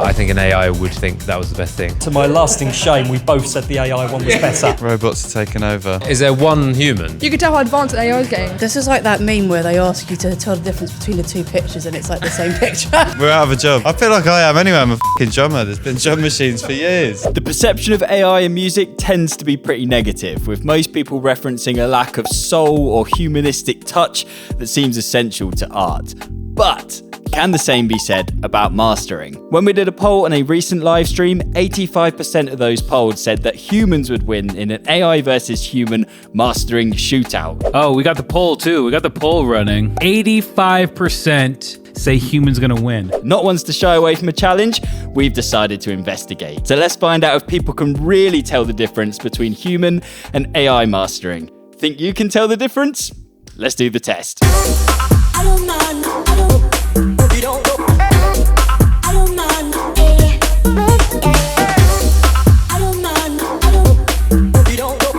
I think an AI would think that was the best thing. To my lasting shame, we both said the AI one was better. Robots are taking over. Is there one human? You could tell how advanced AI is getting. This is like that meme where they ask you to tell the difference between the two pictures and it's like the same picture. We're out of a job. I feel like I am anyway. I'm a f***ing drummer. There's been drum machines for years. The perception of AI in music tends to be pretty negative, with most people referencing a lack of soul or humanistic touch that seems essential to art. But can the same be said about mastering? When we did a poll on a recent live stream, 85% of those polled said that humans would win in an AI versus human mastering shootout. Oh, we got the poll too. We got the poll running. 85% say humans gonna win. Not ones to shy away from a challenge, we've decided to investigate. So let's find out if people can really tell the difference between human and AI mastering. Think you can tell the difference? Let's do the test. I don't mind, you don't know. I don't mind, I don't mind, you don't know.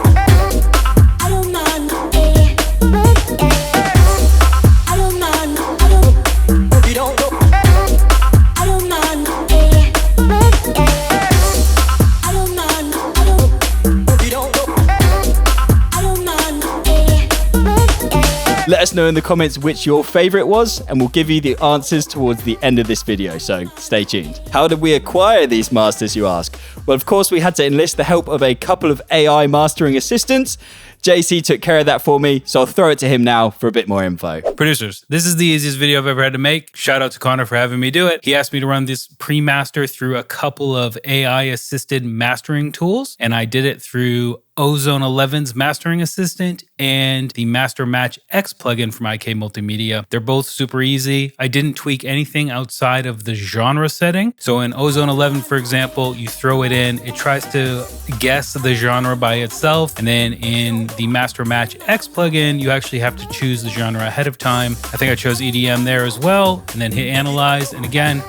I don't mind, I don't mind, you don't know. I don't mind, I don't mind, you don't know. I don't mind. Let us know in the comments which your favorite was, and we'll give you the answers towards the end of this video, so stay tuned. How did we acquire these masters, you ask? Well, of course, we had to enlist the help of a couple of AI mastering assistants. JC took care of that for me, so I'll throw it to him now for a bit more info. Producers, this is the easiest video I've ever had to make. Shout out to Connor for having me do it. He asked me to run this pre-master through a couple of AI-assisted mastering tools, and I did it through Ozone 11's mastering assistant and the Master Match X plugin from IK Multimedia. They're both super easy. I didn't tweak anything outside of the genre setting. So in Ozone 11, for example, you throw it in, it tries to guess the genre by itself. And then in the Master Match X plugin, you actually have to choose the genre ahead of time. I think I chose EDM there as well, and then hit analyze. And again,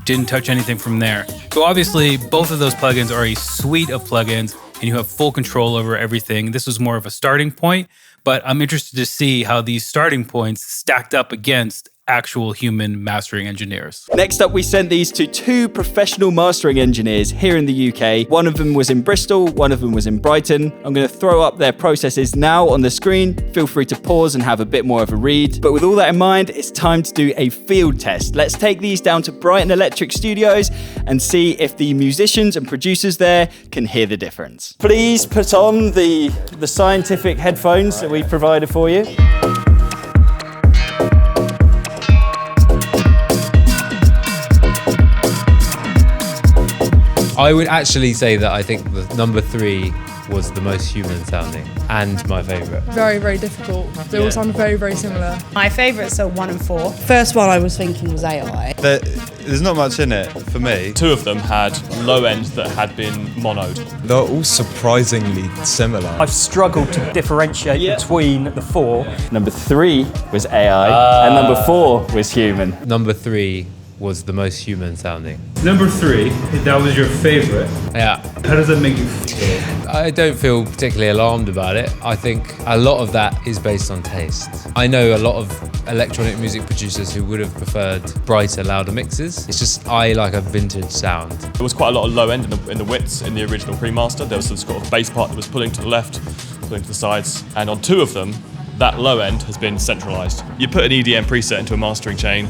didn't touch anything from there. So obviously both of those plugins are a suite of plugins, and you have full control over everything. This was more of a starting point, but I'm interested to see how these starting points stacked up against actual human mastering engineers. Next up, we sent these to two professional mastering engineers here in the UK. One of them was in Bristol, one of them was in Brighton. I'm going to throw up their processes now on the screen. Feel free to pause and have a bit more of a read. But with all that in mind, it's time to do a field test. Let's take these down to Brighton Electric Studios and see if the musicians and producers there can hear the difference. Please put on the scientific headphones that we provided for you. I would actually say that I think the number 3 was the most human sounding and my favourite. Very, very difficult. They all sound very, very similar. My favourites are 1 and 4. First one I was thinking was AI. There's not much in it for me. 2 of them had low end that had been monoed. They're all surprisingly similar. I've struggled to differentiate between the 4. Number 3 was AI, and number 4 was human. Number 3 was the most human sounding. Number 3, that was your favorite. Yeah. How does that make you feel? I don't feel particularly alarmed about it. I think a lot of that is based on taste. I know a lot of electronic music producers who would have preferred brighter, louder mixes. It's just I like a vintage sound. There was quite a lot of low end in the widths in the original pre-master. There was some sort of bass part that was pulling to the left, pulling to the sides, and on 2 of them, that low end has been centralized. You put an EDM preset into a mastering chain,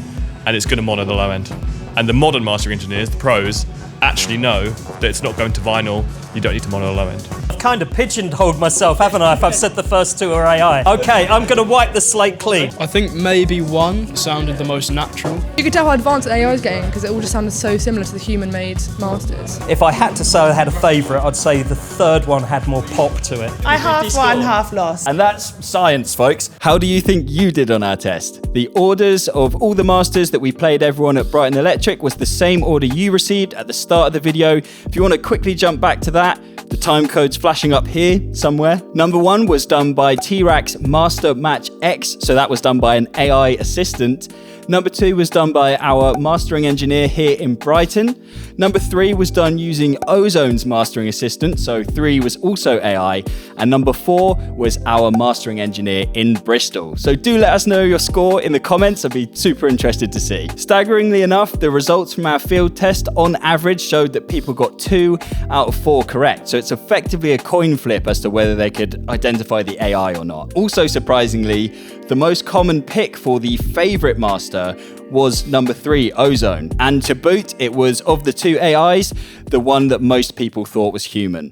and it's going to mono the low end. And the modern mastering engineers, the pros, actually know that it's not going to vinyl, you don't need to mono the low end. I've kind of pigeonholed myself, haven't I, if I've said the first 2 are AI. Okay, I'm going to wipe the slate clean. I think maybe 1 sounded the most natural. You could tell how advanced AI is getting because it all just sounded so similar to the human-made masters. If I had to say I had a favourite, I'd say the 3rd one had more pop to it. I half won, half lost. And that's science, folks. How do you think you did on our test? The orders of all the masters that we played everyone at Brighton Electric was the same order you received at the start of the video. If you want to quickly jump back to that, the time code's flashing up here somewhere. Number 1 was done by T-Rack's Master Match X, so that was done by an AI assistant. Number 2 was done by our mastering engineer here in Brighton. Number 3 was done using Ozone's mastering assistant, so 3 was also AI. And number 4 was our mastering engineer in Bristol. So do let us know your score in the comments. I'd be super interested to see. Staggeringly enough, the results from our field test on average showed that people got 2 out of 4 correct. So it's effectively a coin flip as to whether they could identify the AI or not. Also surprisingly, the most common pick for the favorite master was number 3, Ozone. And to boot, it was, of the 2 AIs, the one that most people thought was human.